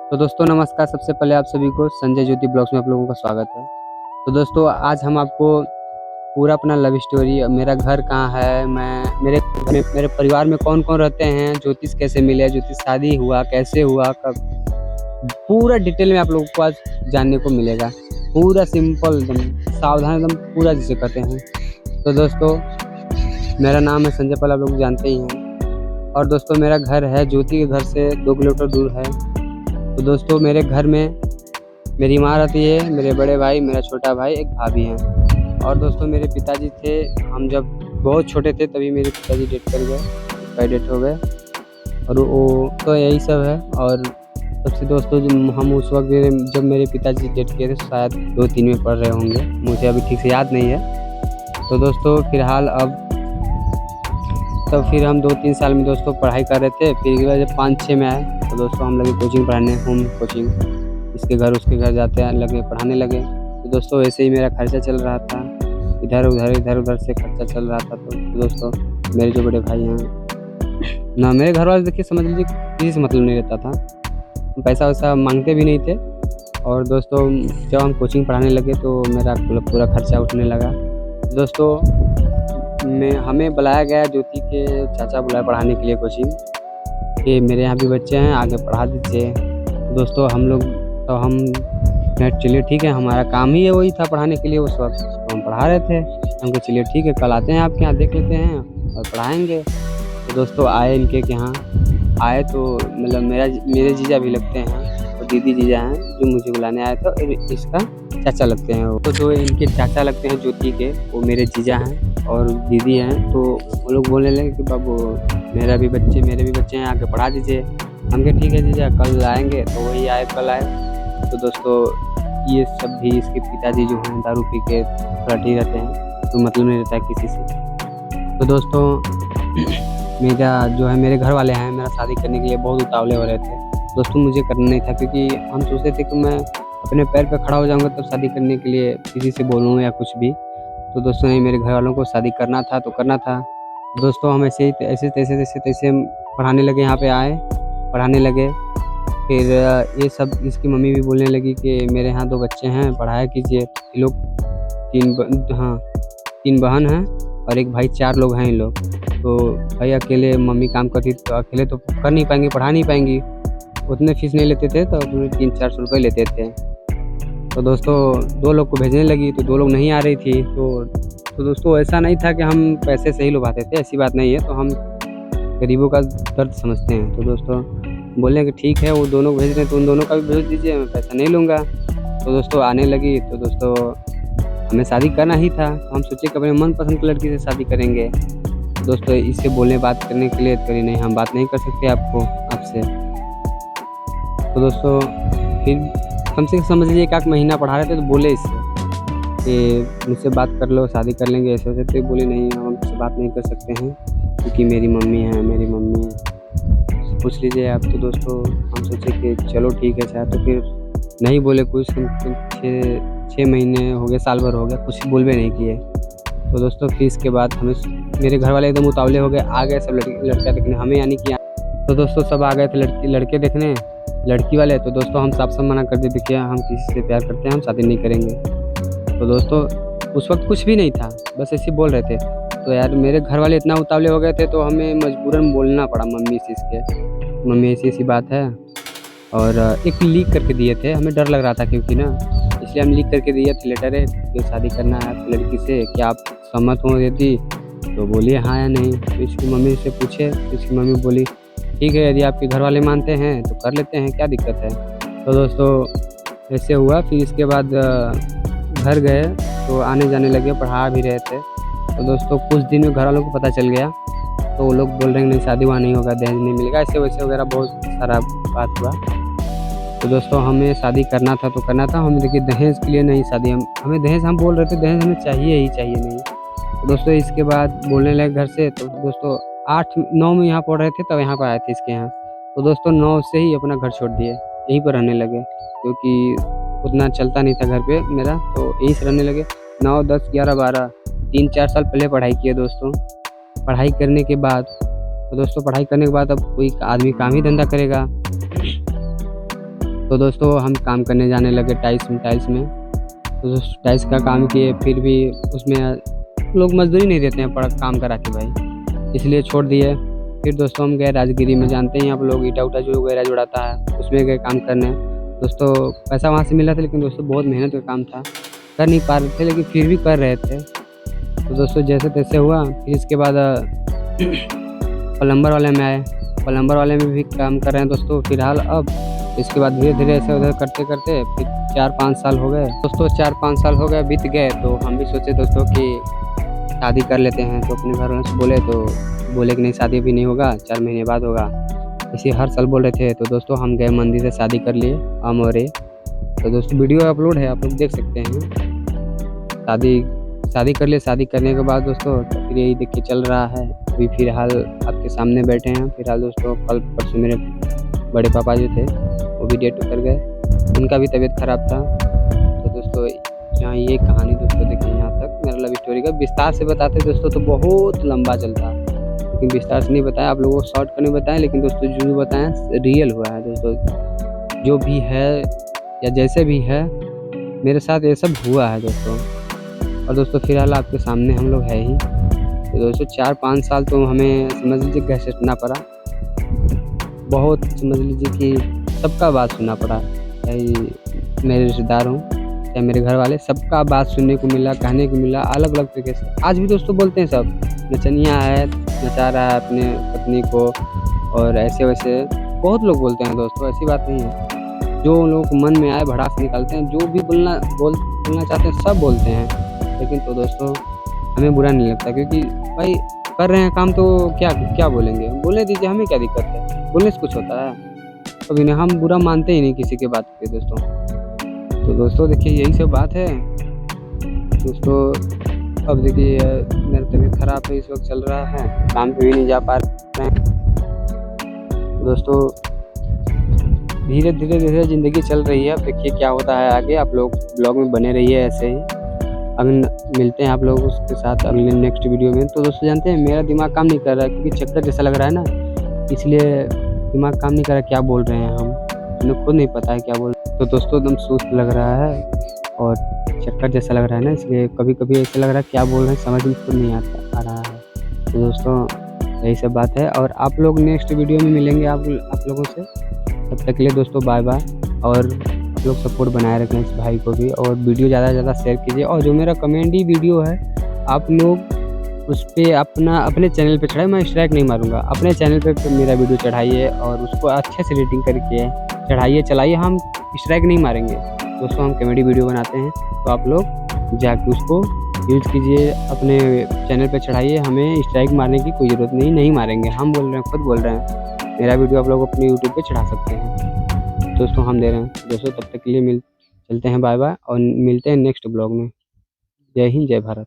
तो दोस्तों नमस्कार। सबसे पहले आप सभी को संजय ज्योति ब्लॉग्स में आप लोगों का स्वागत है। तो दोस्तों आज हम आपको पूरा अपना लव स्टोरी, मेरा घर कहाँ है, मैं मेरे परिवार में कौन कौन रहते हैं, ज्योतिष कैसे मिले, ज्योतिष शादी हुआ कैसे हुआ, कब, पूरा डिटेल में आप लोगों को आज जानने को मिलेगा। पूरा सिंपल एकदम सावधान एकदम पूरा जिसे कहते हैं। तो दोस्तों मेरा नाम है संजय, पहले आप लोग जानते ही हैं। और दोस्तों मेरा घर है ज्योति के घर से 2 किलोमीटर दूर है। तो दोस्तों मेरे घर में मेरी माँ रहती है, मेरे बड़े भाई, मेरा छोटा भाई, एक भाभी हैं। और दोस्तों मेरे पिताजी थे, हम जब बहुत छोटे थे तभी मेरे पिताजी डेथ कर गए, एक्सपायर डेथ हो गए। और वो तो यही सब है। और सबसे दोस्तों हम उस वक्त जब मेरे पिताजी डेथ किए थे शायद 2-3 में पढ़ रहे होंगे, मुझे अभी ठीक से याद नहीं है। तो दोस्तों फिलहाल अब तो फिर हम 2-3 साल में दोस्तों पढ़ाई कर रहे थे। फिर जब 5-6 में आए तो दोस्तों हम लगे कोचिंग पढ़ाने, होम कोचिंग, इसके घर उसके घर जाते हैं लगे पढ़ाने लगे। तो दोस्तों वैसे ही मेरा खर्चा चल रहा था, इधर उधर से खर्चा चल रहा था। तो दोस्तों मेरे जो बड़े भाई हैं ना, मेरे घर वाले देखिए समझ लीजिए किसी से मतलब नहीं रहता था, पैसा वैसा मांगते भी नहीं थे। और दोस्तों जब हम कोचिंग पढ़ाने लगे तो मेरा पूरा खर्चा उठने लगा। दोस्तों हमें बुलाया गया, ज्योति के चाचा बुलाए पढ़ाने के लिए कोचिंग, कि मेरे यहाँ भी बच्चे हैं आगे पढ़ा दीजिए। दोस्तों हम चलिए ठीक है, हमारा काम ही वही था पढ़ाने के लिए उस वक्त, तो हम पढ़ा रहे थे। हम कहे चलिए ठीक है, कल आते हैं आपके यहाँ, देख लेते हैं और पढ़ाएंगे। तो दोस्तों आए इनके यहाँ आए तो मतलब मेरे जीजा भी लगते हैं, और दीदी जीजा हैं जो मुझे बुलाने आए थे, और इसका चाचा लगते हैं। वो तो जो इनके चाचा लगते हैं ज्योति के, वो मेरे जीजा हैं और दीदी हैं। तो वो लोग बोलने लगे कि बाबू मेरे भी बच्चे हैं, आके पढ़ा दीजिए। हम कहे ठीक है जीजा, कल आएंगे। तो वही आए, कल आए। तो दोस्तों ये सब भी इसके पिताजी जो हैं दारू पी के पलटी रहते हैं, तो मतलब नहीं रहता है किसी से। तो दोस्तों मेरा जो है मेरे घर वाले हैं, मेरा शादी करने के लिए बहुत उतावले हो रहे थे। दोस्तों मुझे करना नहीं था, क्योंकि हम सोचते थे कि मैं अपने पैर पे खड़ा हो जाऊंगा तब शादी करने के लिए किसी से बोलूँ या कुछ भी। तो दोस्तों नहीं, मेरे घर वालों को शादी करना था तो करना था। दोस्तों हम ऐसे तैसे पढ़ाने लगे, यहाँ पे आए पढ़ाने लगे। फिर ये सब इसकी मम्मी भी बोलने लगी कि मेरे यहाँ 2 बच्चे हैं, पढ़ाया कीजिए। ये लोग 3 बहन हैं और एक भाई, 4 लोग हैं ये लोग। तो भाई अकेले मम्मी काम करती तो अकेले तो कर नहीं पाएंगी, पढ़ा नहीं पाएंगी, उतने फीस नहीं लेते थे, तो 300-400 रुपये लेते थे। तो दोस्तों 2 लोग को भेजने लगी तो 2 लोग नहीं आ रही थी। तो दोस्तों ऐसा नहीं था कि हम पैसे से ही लुभाते थे, ऐसी बात नहीं है। तो हम गरीबों का दर्द समझते हैं। तो दोस्तों बोले कि ठीक है, वो दोनों भेज रहे हैं तो उन दोनों का भी भेज दीजिए, मैं पैसा नहीं लूँगा। तो दोस्तों आने लगी। तो दोस्तों हमें शादी करना ही था, तो हम सोचे कि अपने मनपसंद की लड़की से शादी करेंगे। दोस्तों इससे बोलने बात करने के लिए करी नहीं, हम बात नहीं कर सकते आपसे। तो दोस्तों फिर कम से कम समझ लीजिए 1 महीना पढ़ा रहे थे, तो बोले इससे कि मुझसे बात कर लो, शादी कर लेंगे ऐसे वैसे। तो बोले नहीं, हम आपसे बात नहीं कर सकते हैं, क्योंकि मेरी मम्मी है, मेरी मम्मी पूछ लीजिए आप। तो दोस्तों हम सोचे कि चलो ठीक है शायद। तो फिर नहीं बोले कुछ, 6 महीने हो गए, साल भर हो गया, कुछ बोल भी नहीं किए। तो दोस्तों फिर इसके बाद हमें मेरे घर वाले एकदम उतावले हो गए, आ गए सब लड़का देखने हमें, यानी कि तो दोस्तों सब आ गए थे लड़के देखने, लड़की वाले। तो दोस्तों हम साफ मना कर दिए, देखिए हम किसी से प्यार करते हैं, हम शादी नहीं करेंगे। तो दोस्तों उस वक्त कुछ भी नहीं था, बस ऐसे बोल रहे थे। तो यार मेरे घर वाले इतना उतावले हो गए थे, तो हमें मजबूरन बोलना पड़ा मम्मी से, इसके मम्मी ऐसी बात है। और एक लीक करके दिए थे, हमें डर लग रहा था क्योंकि ना, इसलिए हम लीक करके दिए थे लेटर है कि शादी करना है आपकी लड़की से, क्या आप सहमत हो देती? तो बोलिए हाँ या नहीं। तो इसकी मम्मी से पूछे, तो इसकी मम्मी बोली ठीक है, यदि आपके घर वाले मानते हैं तो कर लेते हैं, क्या दिक्कत है। तो दोस्तों ऐसे हुआ। फिर इसके बाद घर गए तो आने जाने लगे, पढ़ा भी रहे थे। तो दोस्तों कुछ दिन में घर वालों को पता चल गया, तो वो लोग बोल रहे हैं नहीं शादी वहाँ नहीं होगा, दहेज नहीं मिलेगा, ऐसे वैसे वगैरह बहुत सारा बात हुआ। तो दोस्तों हमें शादी करना था तो करना था। हमें देखिए दहेज के लिए नहीं शादी, हमें दहेज, हम बोल रहे थे दहेज हमें चाहिए ही चाहिए नहीं। तो दोस्तों इसके बाद बोलने लगे घर से। तो दोस्तों 8-9 में यहाँ पढ़ रहे थे, तब यहाँ पर आए थे इसके यहाँ। तो दोस्तों 9 से ही अपना घर छोड़ दिए, यहीं पर रहने लगे, क्योंकि उतना चलता नहीं था घर पे मेरा, तो यहीं से रहने लगे। 9, 10, 11, 12, 3-4 साल पहले पढ़ाई किए दोस्तों। पढ़ाई करने के बाद अब कोई आदमी काम ही धंधा करेगा। तो दोस्तों हम काम करने जाने लगे टाइल्स में। तो दोस्तों टाइल्स का काम किए, फिर भी उसमें लोग मजदूरी नहीं देते हैं पड़ा काम करा के भाई, इसलिए छोड़ दिए। फिर दोस्तों हम गए राजगिरी में, जानते हैं आप लोग ईटा उटा जो गैराज उड़ाता है, उसमें गए काम करने। दोस्तों पैसा वहाँ से मिला था, लेकिन दोस्तों बहुत मेहनत का काम था, कर नहीं पा रहे थे, लेकिन फिर भी कर रहे थे। तो दोस्तों जैसे तैसे हुआ। फिर इसके बाद प्लम्बर वाले में आए, प्लम्बर वाले में भी काम कर रहे हैं दोस्तों फिलहाल। अब इसके बाद धीरे धीरे ऐसे उधर करते करते फिर 4-5 साल हो गए दोस्तों, 4-5 साल हो गए बीत गए। तो हम भी सोचे दोस्तों कि शादी कर लेते हैं। तो अपने घर वालों से बोले, तो बोले कि नहीं शादी भी नहीं होगा, 4 महीने बाद होगा, इसी हर साल बोल रहे थे। तो दोस्तों हम गए मंदिर से शादी कर लिए हम और ये। तो दोस्तों वीडियो अपलोड है, आप लोग देख सकते हैं। शादी कर लिए। शादी करने के बाद दोस्तों तो फिर यही देख के चल रहा है। अभी फिलहाल आपके सामने बैठे हैं। फिलहाल दोस्तों कल परसों मेरे बड़े पापा जो थे वो भी डेट उतर गए, उनका भी तबीयत ख़राब था। तो दोस्तों यहाँ ये कहानी दोस्तों देखिए, यहाँ तक मेरा लव स्टोरी का विस्तार से बताते दोस्तों तो बहुत लंबा चलता, लेकिन विस्तार से नहीं बताया, आप लोगों को शॉर्ट करने बताएं। लेकिन दोस्तों जो बताएं रियल हुआ है दोस्तों, जो भी है या जैसे भी है मेरे साथ ये सब हुआ है दोस्तों। और दोस्तों फिलहाल आपके सामने हम लोग है ही। तो दोस्तों 4-5 साल तो हमें समझ लीजिए घर से हटना पड़ा, बहुत समझ लीजिए कि सबका बात सुनना पड़ा, चाहे मेरे रिश्तेदार हों चाहे मेरे घर वाले, सबका बात सुनने को मिला, कहने को मिला अलग अलग तरीके से। आज भी दोस्तों बोलते हैं सब, नचनिया है, नचा रहा है अपने पत्नी को, और ऐसे वैसे बहुत लोग बोलते हैं दोस्तों, ऐसी बात नहीं है। जो लोगों को मन में आए भड़ास निकालते हैं, जो भी बोलना चाहते हैं सब बोलते हैं। लेकिन तो दोस्तों हमें बुरा नहीं लगता, क्योंकि भाई कर रहे हैं काम, तो क्या बोलेंगे, बोलने दीजिए, हमें क्या दिक्कत है, बोलने से कुछ होता है कभी नहीं। हम बुरा मानते ही नहीं किसी के बात के दोस्तों। तो दोस्तों देखिए यही सब बात है दोस्तों। अब देखिए मेरा तबीयत ख़राब है, इस वक्त चल रहा है, काम पे भी नहीं जा पा रहे हैं दोस्तों। धीरे धीरे ज़िंदगी चल रही है, अब देखिए क्या होता है आगे। आप लोग ब्लॉग में बने रहिए ऐसे ही। अगर मिलते हैं आप लोग उसके साथ अगले नेक्स्ट वीडियो में। तो दोस्तों जानते हैं मेरा दिमाग काम नहीं कर रहा है, क्योंकि चक्कर जैसा लग रहा है ना, इसलिए दिमाग काम नहीं कर रहा, क्या बोल रहे हैं हम, हमें खुद नहीं पता है क्या बोल रहे हैं। तो दोस्तों एकदम सुस्त लग रहा है और चक्कर जैसा लग रहा है ना, इसलिए कभी कभी ऐसा लग रहा है क्या बोल रहे हैं समझ में खुद नहीं आ रहा है। तो दोस्तों यही सब बात है, और आप लोग नेक्स्ट वीडियो में मिलेंगे आप लोगों से। तब तक के लिए दोस्तों बाय बाय, और आप लोग सपोर्ट बनाए रखें इस भाई को भी, और वीडियो ज़्यादा से ज़्यादा शेयर कीजिए। और जो मेरा कॉमेडी वीडियो है आप लोग उस पर अपने चैनल पे चढ़ाए, मैं स्ट्राइक नहीं मारूंगा, अपने चैनल पे मेरा वीडियो चढ़ाइए और उसको अच्छे से रेटिंग करके चढ़ाइए, चलाइए, हम स्ट्राइक नहीं मारेंगे दोस्तों। हम कॉमेडी वीडियो बनाते हैं, तो आप लोग जाके उसको यूज़ कीजिए, अपने चैनल पे चढ़ाइए, हमें स्ट्राइक मारने की कोई ज़रूरत नहीं मारेंगे। हम बोल रहे हैं, खुद बोल रहे हैं, मेरा वीडियो आप लोग अपने यूट्यूब पे चढ़ा सकते हैं दोस्तों, हम दे रहे हैं दोस्तों। तब तक के लिए चलते हैं बाय बाय, और मिलते हैं नेक्स्ट ब्लॉग में। जय हिंद, जय भारत।